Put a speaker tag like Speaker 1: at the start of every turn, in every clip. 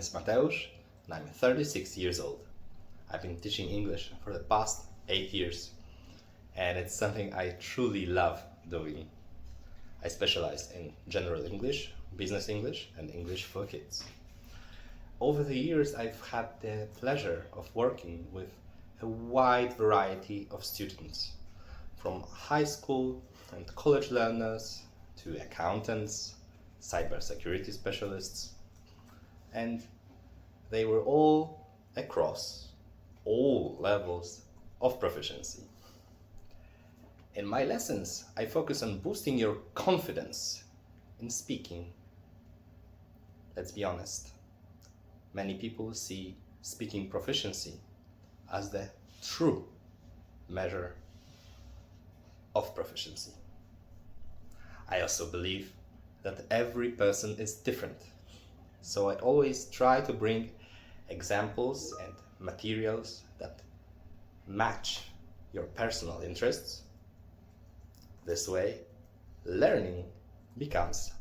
Speaker 1: is Mateusz and I'm 36 years old. I've been teaching English for the past 8 years and it's something I truly love doing. I specialize in general English, business English and English for kids. Over the years I've had the pleasure of working with a wide variety of students, from high school and college learners to accountants, cybersecurity specialists, and they were all across all levels of proficiency. In my lessons, I focus on boosting your confidence in speaking. Let's be honest, many people see speaking proficiency as the true measure of proficiency. I also believe that every person is different, so I always try to bring examples and materials that match your personal interests. This way, learning becomes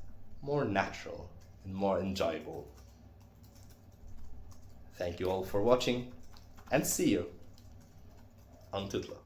Speaker 1: more natural and more enjoyable. Thank you all for watching and see you on Tutlo.